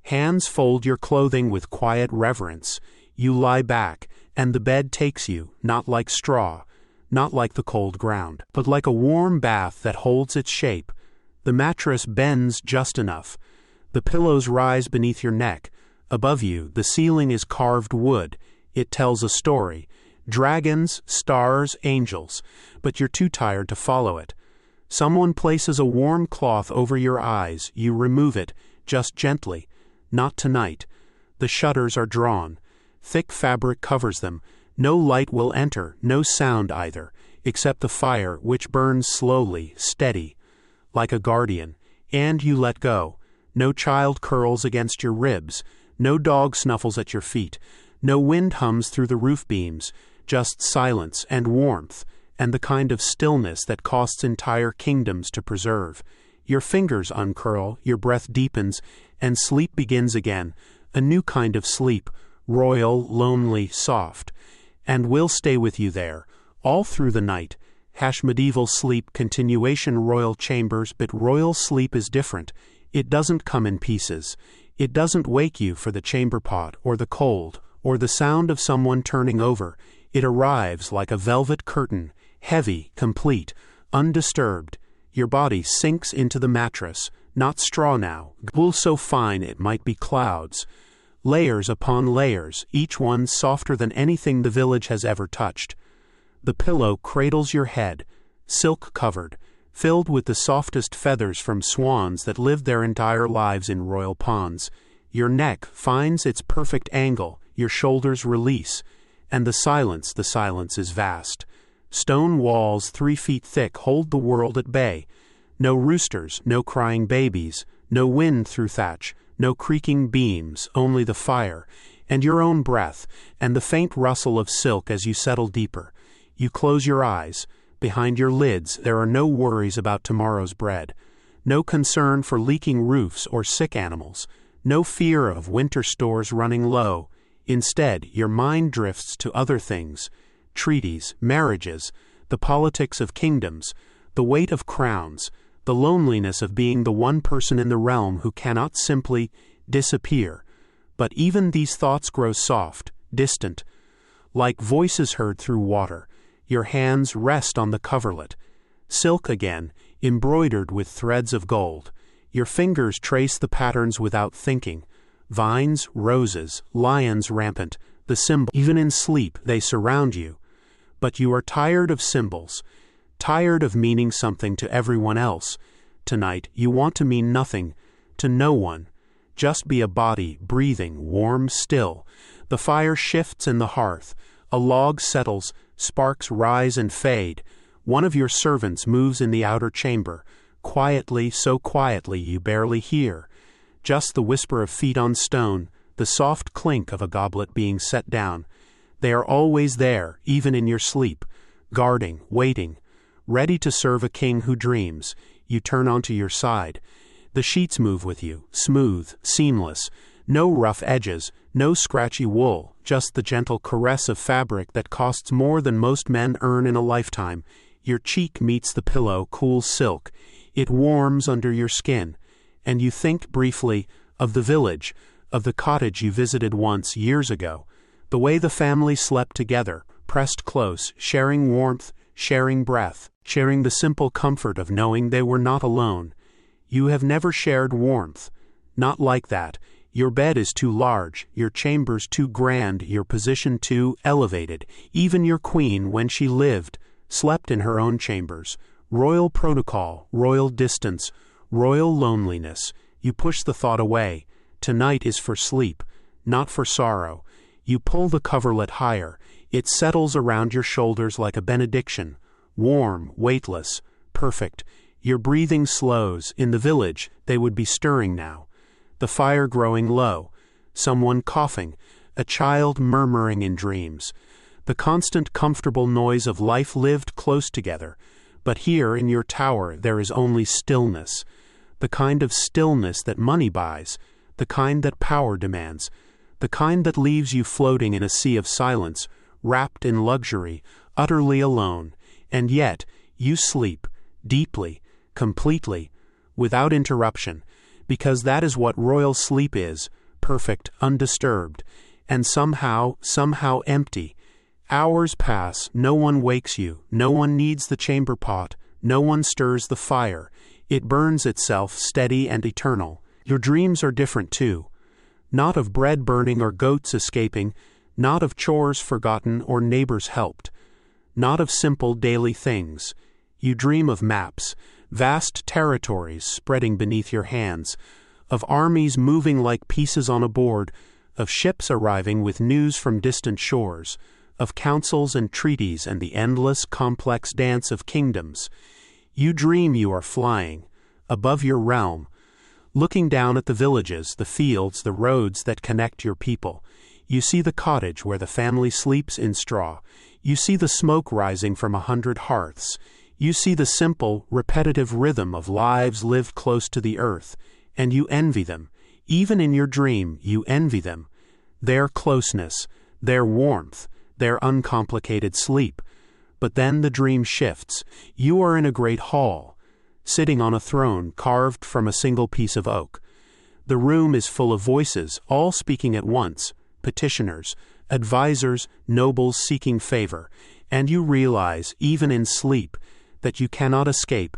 Hands fold your clothing with quiet reverence. You lie back, and the bed takes you, not like straw, not like the cold ground, but like a warm bath that holds its shape. The mattress bends just enough. The pillows rise beneath your neck. Above you, the ceiling is carved wood. It tells a story. Dragons, stars, angels. But you're too tired to follow it. Someone places a warm cloth over your eyes. You remove it, just gently. Not tonight. The shutters are drawn. Thick fabric covers them. No light will enter, no sound either, except the fire which burns slowly, steady, like a guardian. And you let go. No child curls against your ribs. No dog snuffles at your feet. No wind hums through the roof beams. Just silence and warmth, and the kind of stillness that costs entire kingdoms to preserve. Your fingers uncurl, your breath deepens, and sleep begins again. A new kind of sleep, royal, lonely, soft. And will stay with you there, all through the night. Medieval sleep, continuation royal chambers, but royal sleep is different. It doesn't come in pieces. It doesn't wake you for the chamber pot, or the cold, or the sound of someone turning over. It arrives like a velvet curtain, heavy, complete, undisturbed. Your body sinks into the mattress, not straw now, wool so fine it might be clouds. Layers upon layers, each one softer than anything the village has ever touched. The pillow cradles your head, silk-covered, filled with the softest feathers from swans that lived their entire lives in royal ponds. Your neck finds its perfect angle, your shoulders release, and the silence is vast. Stone walls 3 feet thick hold the world at bay. No roosters, no crying babies, no wind through thatch, no creaking beams, only the fire, and your own breath, and the faint rustle of silk as you settle deeper. You close your eyes. Behind your lids there are no worries about tomorrow's bread, no concern for leaking roofs or sick animals, no fear of winter stores running low. Instead, your mind drifts to other things: treaties, marriages, the politics of kingdoms, the weight of crowns, the loneliness of being the one person in the realm who cannot simply disappear. But even these thoughts grow soft, distant, like voices heard through water. Your hands rest on the coverlet. Silk again, embroidered with threads of gold. Your fingers trace the patterns without thinking. Vines, roses, lions rampant, the symbol. Even in sleep they surround you. But you are tired of symbols, tired of meaning something to everyone else. Tonight you want to mean nothing, to no one. Just be a body, breathing, warm, still. The fire shifts in the hearth. A log settles, sparks rise and fade. One of your servants moves in the outer chamber, quietly, so quietly you barely hear. Just the whisper of feet on stone, the soft clink of a goblet being set down. They are always there, even in your sleep, guarding, waiting, ready to serve a king who dreams. You turn onto your side. The sheets move with you, smooth, seamless, no rough edges, no scratchy wool, just the gentle caress of fabric that costs more than most men earn in a lifetime. Your cheek meets the pillow, cool silk. It warms under your skin, and you think briefly of the village, of the cottage you visited once years ago, the way the family slept together, pressed close, sharing warmth, sharing breath, sharing the simple comfort of knowing they were not alone. You have never shared warmth. Not like that. Your bed is too large, your chambers too grand, your position too elevated. Even your queen, when she lived, slept in her own chambers. Royal protocol, royal distance, royal loneliness. You push the thought away. Tonight is for sleep, not for sorrow. You pull the coverlet higher. It settles around your shoulders like a benediction. Warm, weightless, perfect. Your breathing slows. In the village, they would be stirring now. The fire growing low. Someone coughing. A child murmuring in dreams. The constant comfortable noise of life lived close together. But here in your tower there is only stillness. The kind of stillness that money buys. The kind that power demands. The kind that leaves you floating in a sea of silence, wrapped in luxury, utterly alone. And yet, you sleep, deeply, completely, without interruption, because that is what royal sleep is, perfect, undisturbed, and somehow empty. Hours pass, no one wakes you, no one kneads the chamber pot, no one stirs the fire. It burns itself steady and eternal. Your dreams are different too. Not of bread burning or goats escaping, not of chores forgotten or neighbors helped, not of simple daily things. You dream of maps, vast territories spreading beneath your hands, of armies moving like pieces on a board, of ships arriving with news from distant shores, of councils and treaties and the endless, complex dance of kingdoms. You dream you are flying, above your realm, looking down at the villages, the fields, the roads that connect your people. You see the cottage where the family sleeps in straw. You see the smoke rising from 100 hearths. You see the simple, repetitive rhythm of lives lived close to the earth, and you envy them. Even in your dream, you envy them. Their closeness, their warmth, their uncomplicated sleep. But then the dream shifts. You are in a great hall, sitting on a throne carved from a single piece of oak. The room is full of voices, all speaking at once, petitioners, advisors, nobles seeking favor, and you realize, even in sleep, that you cannot escape.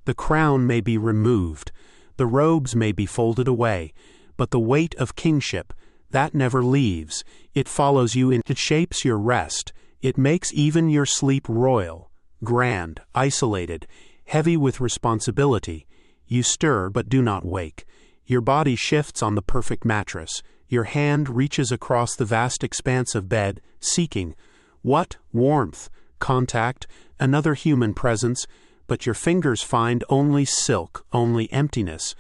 The crown may be removed, the robes may be folded away, but the weight of kingship, that never leaves. It follows you and it shapes your rest. It makes even your sleep royal, grand, isolated, heavy with responsibility. You stir but do not wake. Your body shifts on the perfect mattress. Your hand reaches across the vast expanse of bed, seeking what? Warmth, contact, another human presence, but your fingers find only silk, only emptiness,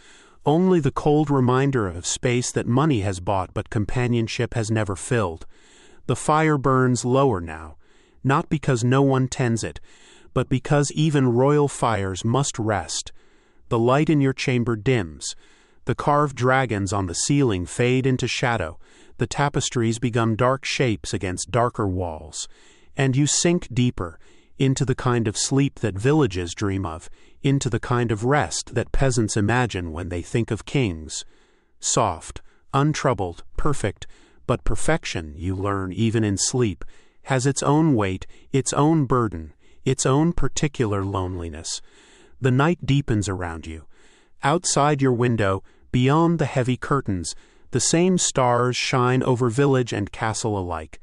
only the cold reminder of space that money has bought but companionship has never filled. The fire burns lower now, not because no one tends it, but because even royal fires must rest. The light in your chamber dims. The carved dragons on the ceiling fade into shadow. The tapestries become dark shapes against darker walls. And you sink deeper, into the kind of sleep that villages dream of, into the kind of rest that peasants imagine when they think of kings. Soft, untroubled, perfect, but perfection, you learn even in sleep, has its own weight, its own burden, its own particular loneliness. The night deepens around you. Outside your window, beyond the heavy curtains, the same stars shine over village and castle alike.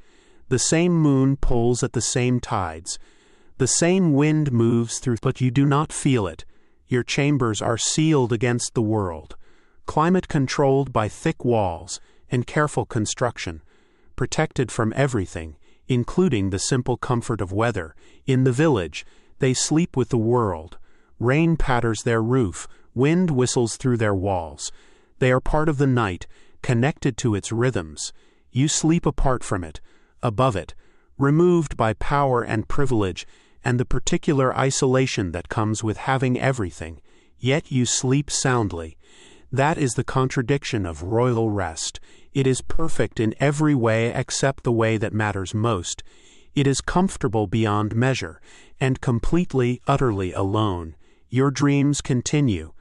The same moon pulls at the same tides. The same wind moves through, but you do not feel it. Your chambers are sealed against the world, climate controlled by thick walls and careful construction, protected from everything, including the simple comfort of weather. In the village, they sleep with the world. Rain patters their roof, wind whistles through their walls. They are part of the night, connected to its rhythms. You sleep apart from it, above it, removed by power and privilege, and the particular isolation that comes with having everything, yet you sleep soundly. That is the contradiction of royal rest. It is perfect in every way except the way that matters most. It is comfortable beyond measure, and completely, utterly alone. Your dreams continue.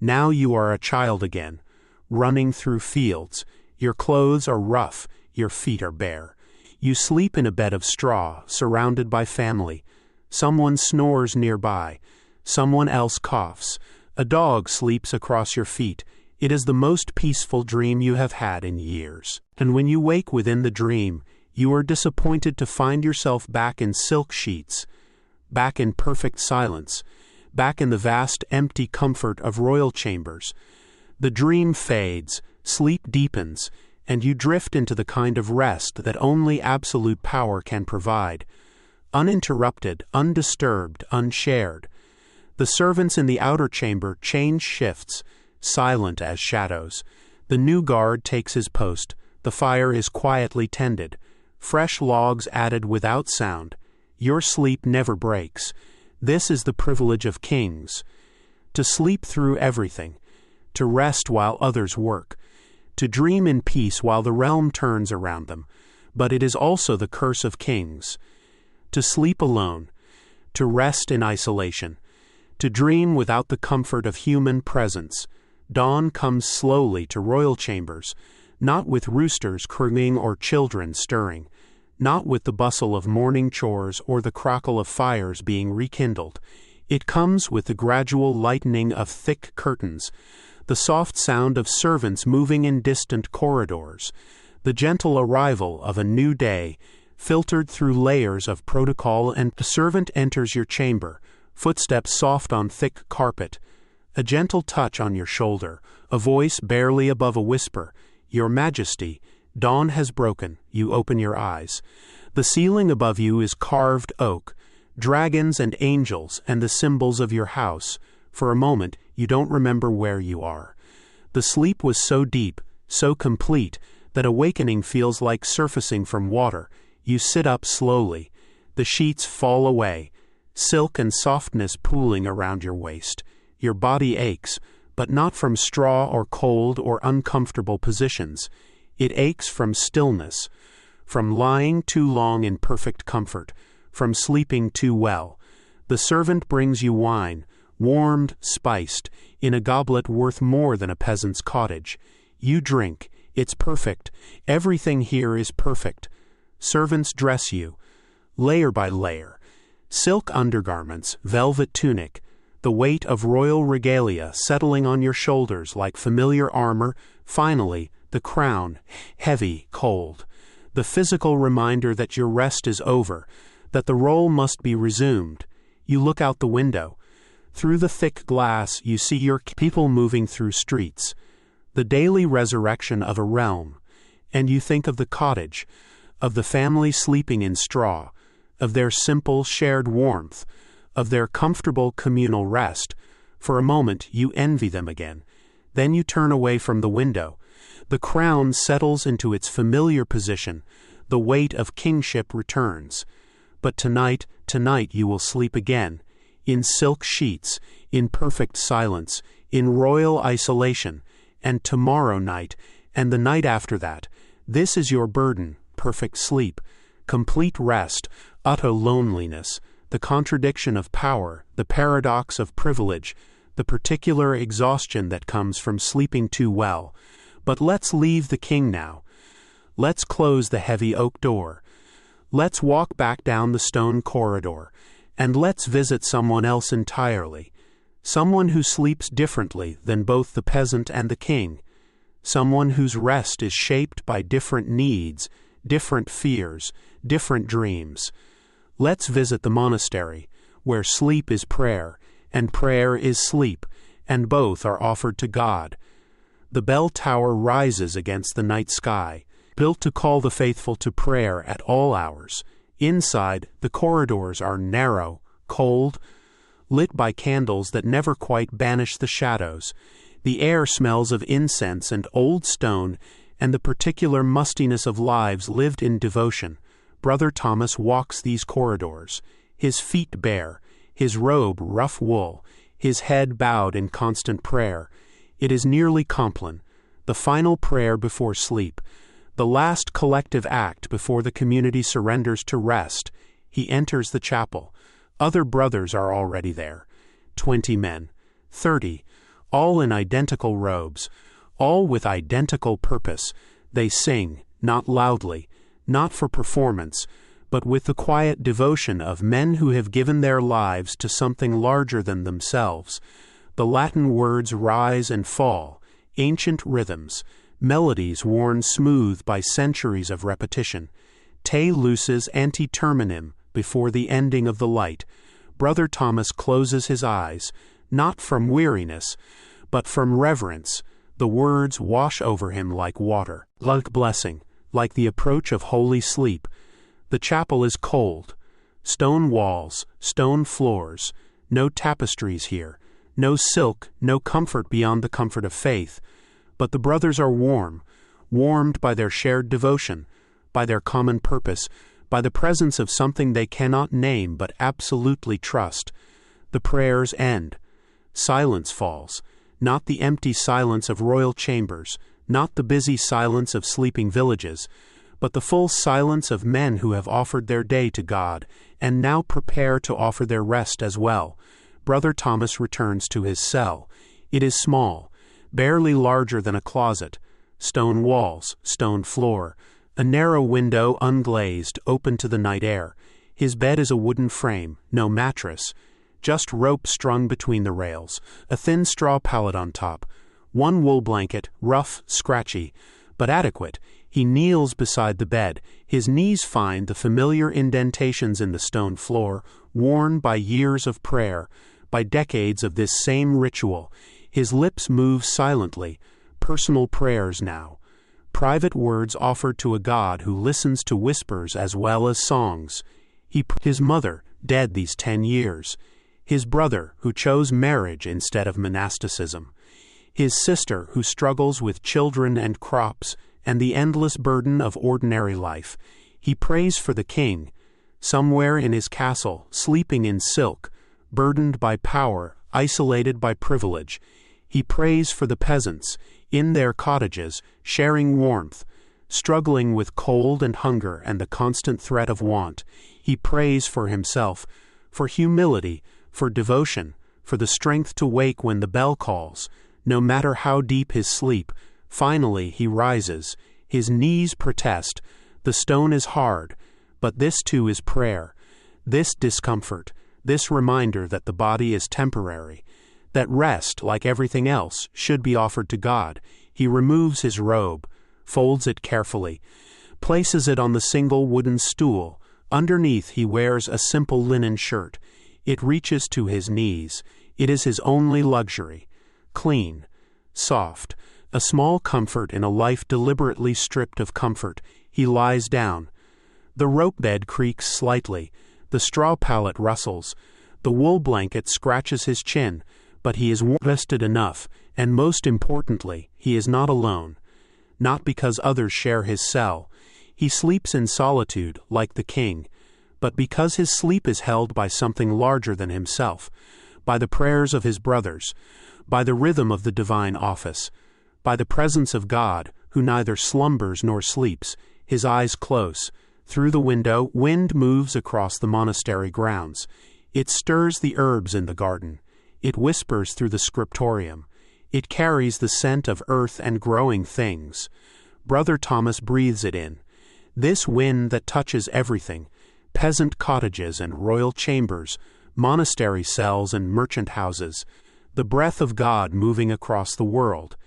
Now you are a child again, running through fields. Your clothes are rough, your feet are bare. You sleep in a bed of straw, surrounded by family. Someone snores nearby. Someone else coughs. A dog sleeps across your feet. It is the most peaceful dream you have had in years. And when you wake within the dream, you are disappointed to find yourself back in silk sheets, back in perfect silence, back in the vast empty comfort of royal chambers. The dream fades, sleep deepens, and you drift into the kind of rest that only absolute power can provide. Uninterrupted, undisturbed, unshared. The servants in the outer chamber change shifts, silent as shadows. The new guard takes his post. The fire is quietly tended. Fresh logs added without sound. Your sleep never breaks. This is the privilege of kings. To sleep through everything. To rest while others work. To dream in peace while the realm turns around them. But it is also the curse of kings. To sleep alone. To rest in isolation. To dream without the comfort of human presence. Dawn comes slowly to royal chambers, not with roosters crowing or children stirring, not with the bustle of morning chores or the crackle of fires being rekindled. It comes with the gradual lightening of thick curtains, the soft sound of servants moving in distant corridors, the gentle arrival of a new day, filtered through layers of protocol, and the servant enters your chamber, footsteps soft on thick carpet, a gentle touch on your shoulder, a voice barely above a whisper. Your Majesty, dawn has broken. You open your eyes. The ceiling above you is carved oak, dragons and angels and the symbols of your house. For a moment, you don't remember where you are. The sleep was so deep, so complete, that awakening feels like surfacing from water. You sit up slowly. The sheets fall away, silk and softness pooling around your waist. Your body aches, but not from straw or cold or uncomfortable positions. It aches from stillness, from lying too long in perfect comfort, from sleeping too well. The servant brings you wine, warmed, spiced, in a goblet worth more than a peasant's cottage. You drink. It's perfect. Everything here is perfect. Servants dress you, layer by layer. Silk undergarments, velvet tunic, the weight of royal regalia settling on your shoulders like familiar armor. Finally, the crown, heavy, cold. The physical reminder that your rest is over, that the role must be resumed. You look out the window. Through the thick glass, you see your people moving through streets, the daily resurrection of a realm, and you think of the cottage, of the family sleeping in straw, of their simple shared warmth, of their comfortable communal rest. For a moment, you envy them again. Then you turn away from the window. The crown settles into its familiar position. The weight of kingship returns. But tonight you will sleep again, in silk sheets, in perfect silence, in royal isolation, and tomorrow night, and the night after that. This is your burden, perfect sleep, complete rest, utter loneliness, the contradiction of power, the paradox of privilege, the particular exhaustion that comes from sleeping too well. But let's leave the king now. Let's close the heavy oak door. Let's walk back down the stone corridor, and let's visit someone else entirely, someone who sleeps differently than both the peasant and the king, someone whose rest is shaped by different needs, different fears, different dreams. Let's visit the monastery, where sleep is prayer, and prayer is sleep, and both are offered to God. The bell tower rises against the night sky, built to call the faithful to prayer at all hours. Inside, the corridors are narrow, cold, lit by candles that never quite banish the shadows. The air smells of incense and old stone, and the particular mustiness of lives lived in devotion. Brother Thomas walks these corridors, his feet bare, his robe rough wool, his head bowed in constant prayer. It is nearly Compline, the final prayer before sleep, the last collective act before the community surrenders to rest. He enters the chapel. Other brothers are already there. 20 men, 30, all in identical robes, all with identical purpose. They sing, not loudly, not for performance, but with the quiet devotion of men who have given their lives to something larger than themselves. The Latin words rise and fall, ancient rhythms, melodies worn smooth by centuries of repetition. Te lucis ante terminum, before the ending of the light. Brother Thomas closes his eyes, not from weariness, but from reverence. The words wash over him like water, like blessing, like the approach of holy sleep. The chapel is cold. Stone walls, stone floors, no tapestries here, no silk, no comfort beyond the comfort of faith. But the brothers are warm, warmed by their shared devotion, by their common purpose, by the presence of something they cannot name but absolutely trust. The prayers end. Silence falls, not the empty silence of royal chambers, not the busy silence of sleeping villages, but the full silence of men who have offered their day to God and now prepare to offer their rest as well. Brother Thomas returns to his cell. It is small, barely larger than a closet. Stone walls, stone floor, a narrow window unglazed, open to the night air. His bed is a wooden frame, no mattress, just rope strung between the rails, a thin straw pallet on top, one wool blanket, rough, scratchy, but adequate. He kneels beside the bed. His knees find the familiar indentations in the stone floor, worn by years of prayer, by decades of this same ritual. His lips move silently, personal prayers now. Private words offered to a God who listens to whispers as well as songs. His mother, dead these 10 years. His brother, who chose marriage instead of monasticism. His sister, who struggles with children and crops and the endless burden of ordinary life. He prays for the king, somewhere in his castle, sleeping in silk, burdened by power, isolated by privilege. He prays for the peasants, in their cottages, sharing warmth, struggling with cold and hunger and the constant threat of want. He prays for himself, for humility, for devotion, for the strength to wake when the bell calls, no matter how deep his sleep. Finally he rises. His knees protest. The stone is hard, but this too is prayer. This discomfort, this reminder that the body is temporary, that rest, like everything else, should be offered to God. He removes his robe, folds it carefully, places it on the single wooden stool. Underneath he wears a simple linen shirt. It reaches to his knees. It is his only luxury. Clean, soft, a small comfort in a life deliberately stripped of comfort. He lies down. The rope bed creaks slightly. The straw pallet rustles. The wool blanket scratches his chin. But he is rested enough, and most importantly, he is not alone. Not because others share his cell. He sleeps in solitude, like the king, but because his sleep is held by something larger than himself, by the prayers of his brothers, by the rhythm of the divine office, by the presence of God, who neither slumbers nor sleeps, his eyes close. Through the window, wind moves across the monastery grounds. It stirs the herbs in the garden. It whispers through the scriptorium. It carries the scent of earth and growing things. Brother Thomas breathes it in. This wind that touches everything, peasant cottages and royal chambers, monastery cells and merchant houses, the breath of God moving across the world.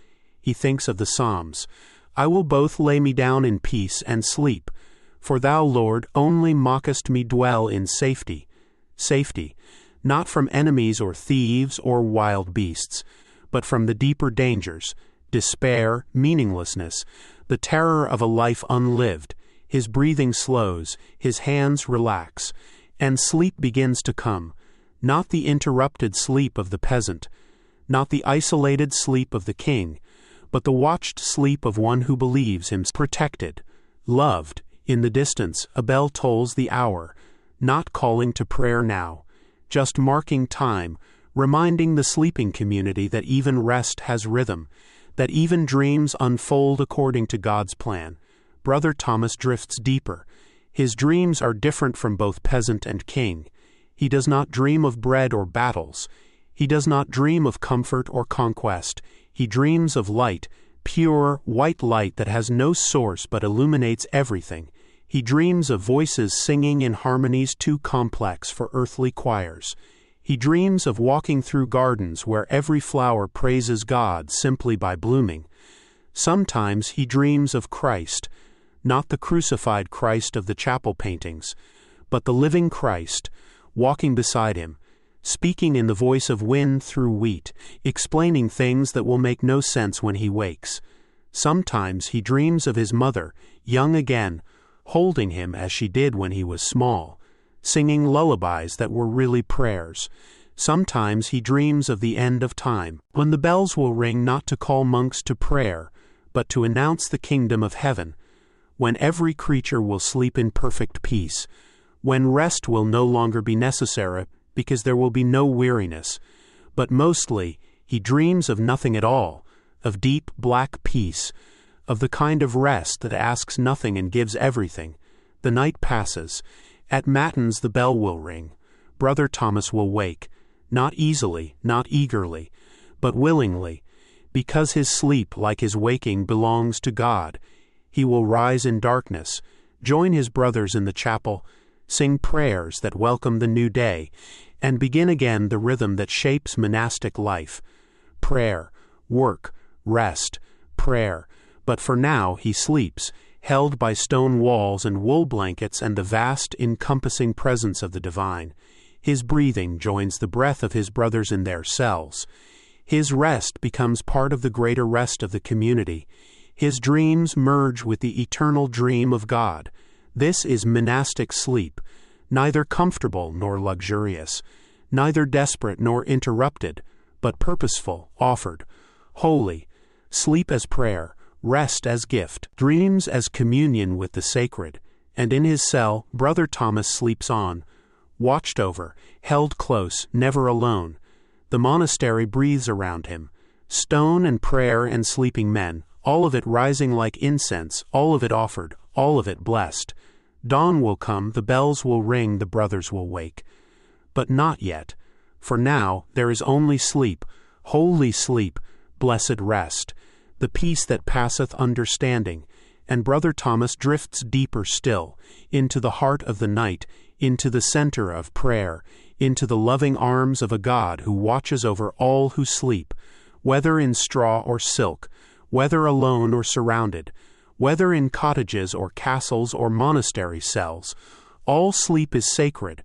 He thinks of the Psalms. I will both lay me down in peace and sleep, for thou, Lord, only mockest me dwell in safety. Safety, not from enemies or thieves or wild beasts, but from the deeper dangers, despair, meaninglessness, the terror of a life unlived. His breathing slows, his hands relax, and sleep begins to come, not the interrupted sleep of the peasant, not the isolated sleep of the king, but the watched sleep of one who believes him protected, loved. In the distance, a bell tolls the hour, not calling to prayer now, just marking time, reminding the sleeping community that even rest has rhythm, that even dreams unfold according to God's plan. Brother Thomas drifts deeper. His dreams are different from both peasant and king. He does not dream of bread or battles. He does not dream of comfort or conquest. He dreams of light, pure, white light that has no source but illuminates everything. He dreams of voices singing in harmonies too complex for earthly choirs. He dreams of walking through gardens where every flower praises God simply by blooming. Sometimes he dreams of Christ, not the crucified Christ of the chapel paintings, but the living Christ, walking beside him, speaking in the voice of wind through wheat, explaining things that will make no sense when he wakes. Sometimes he dreams of his mother, young again, holding him as she did when he was small, singing lullabies that were really prayers. Sometimes he dreams of the end of time, when the bells will ring not to call monks to prayer, but to announce the kingdom of heaven, when every creature will sleep in perfect peace, when rest will no longer be necessary because there will be no weariness. But mostly he dreams of nothing at all, of deep black peace, of the kind of rest that asks nothing and gives everything. The night passes. At matins the bell will ring. Brother Thomas will wake, not easily, not eagerly, but willingly, because his sleep, like his waking, belongs to God. He will rise in darkness, join his brothers in the chapel, sing prayers that welcome the new day, and begin again the rhythm that shapes monastic life. Prayer, work, rest, prayer. But for now he sleeps, held by stone walls and wool blankets and the vast, encompassing presence of the divine. His breathing joins the breath of his brothers in their cells. His rest becomes part of the greater rest of the community. His dreams merge with the eternal dream of God. This is monastic sleep, neither comfortable nor luxurious, neither desperate nor interrupted, but purposeful, offered, holy, sleep as prayer, rest as gift, dreams as communion with the sacred. And in his cell, Brother Thomas sleeps on, watched over, held close, never alone. The monastery breathes around him, stone and prayer and sleeping men, all of it rising like incense, all of it offered, all of it blessed. Dawn will come, the bells will ring, the brothers will wake. But not yet, for now there is only sleep, holy sleep, blessed rest, the peace that passeth understanding. And Brother Thomas drifts deeper still, into the heart of the night, into the center of prayer, into the loving arms of a God who watches over all who sleep, whether in straw or silk, whether alone or surrounded, whether in cottages or castles or monastery cells. All sleep is sacred,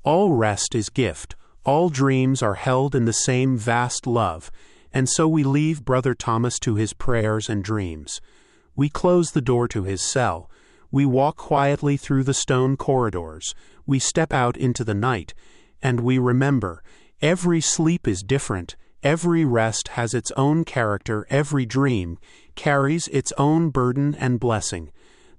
all rest is gift, all dreams are held in the same vast love, and so we leave Brother Thomas to his prayers and dreams. We close the door to his cell. We walk quietly through the stone corridors. We step out into the night, and we remember, every sleep is different, every rest has its own character, every dream carries its own burden and blessing.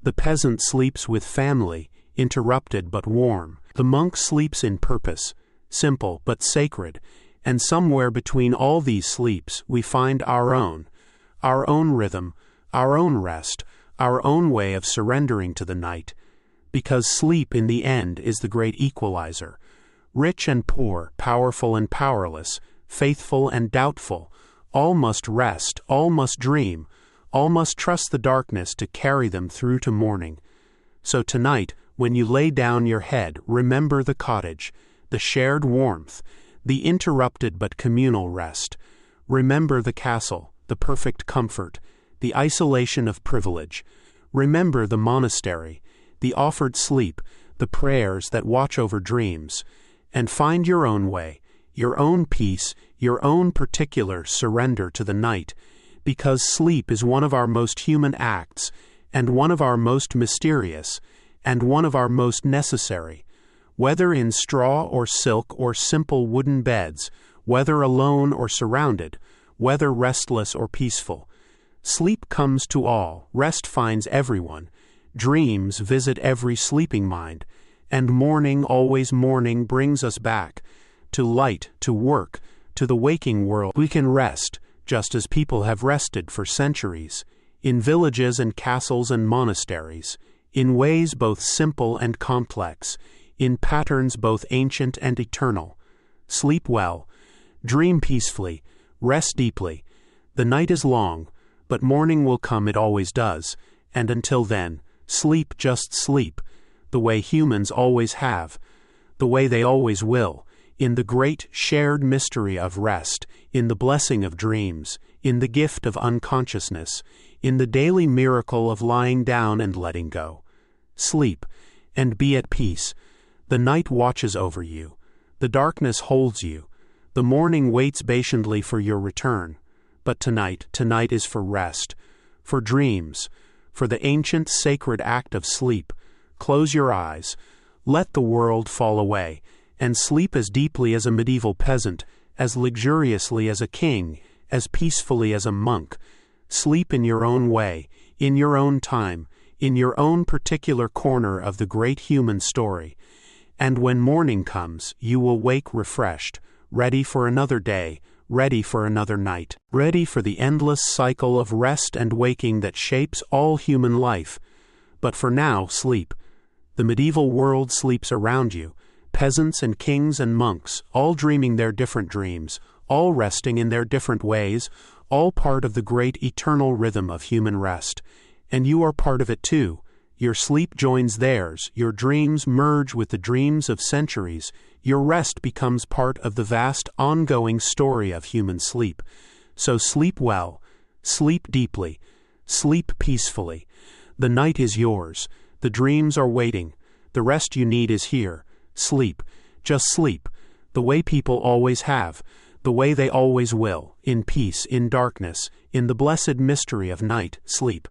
The peasant sleeps with family, interrupted but warm. The monk sleeps in purpose, simple but sacred, and somewhere between all these sleeps we find our own rhythm, our own rest, our own way of surrendering to the night, because sleep in the end is the great equalizer. Rich and poor, powerful and powerless, faithful and doubtful, all must rest, all must dream, all must trust the darkness to carry them through to morning. So tonight, when you lay down your head, remember the cottage, the shared warmth, the interrupted but communal rest. Remember the castle, the perfect comfort, the isolation of privilege. Remember the monastery, the offered sleep, the prayers that watch over dreams. And find your own way, your own peace, your own particular surrender to the night, because sleep is one of our most human acts, and one of our most mysterious, and one of our most necessary. Whether in straw or silk or simple wooden beds, whether alone or surrounded, whether restless or peaceful, sleep comes to all, rest finds everyone, dreams visit every sleeping mind, and morning, always morning, brings us back to light, to work, to the waking world. We can rest, just as people have rested for centuries, in villages and castles and monasteries, in ways both simple and complex, in patterns both ancient and eternal. Sleep well, dream peacefully, rest deeply. The night is long, but morning will come, it always does, and until then, sleep, just sleep, the way humans always have, the way they always will, in the great shared mystery of rest, in the blessing of dreams, in the gift of unconsciousness, in the daily miracle of lying down and letting go. Sleep, and be at peace. The night watches over you. The darkness holds you. The morning waits patiently for your return. But tonight is for rest, for dreams, for the ancient sacred act of sleep. Close your eyes, let the world fall away, and sleep as deeply as a medieval peasant, as luxuriously as a king, as peacefully as a monk. Sleep in your own way, in your own time, in your own particular corner of the great human story. And when morning comes, you will wake refreshed, ready for another day, ready for another night, ready for the endless cycle of rest and waking that shapes all human life. But for now, sleep. The medieval world sleeps around you, peasants and kings and monks, all dreaming their different dreams, all resting in their different ways, all part of the great eternal rhythm of human rest. And you are part of it too. Your sleep joins theirs, your dreams merge with the dreams of centuries, your rest becomes part of the vast ongoing story of human sleep. So sleep well, sleep deeply, sleep peacefully. The night is yours, the dreams are waiting, the rest you need is here. Sleep, just sleep, the way people always have, the way they always will, in peace, in darkness, in the blessed mystery of night. Sleep.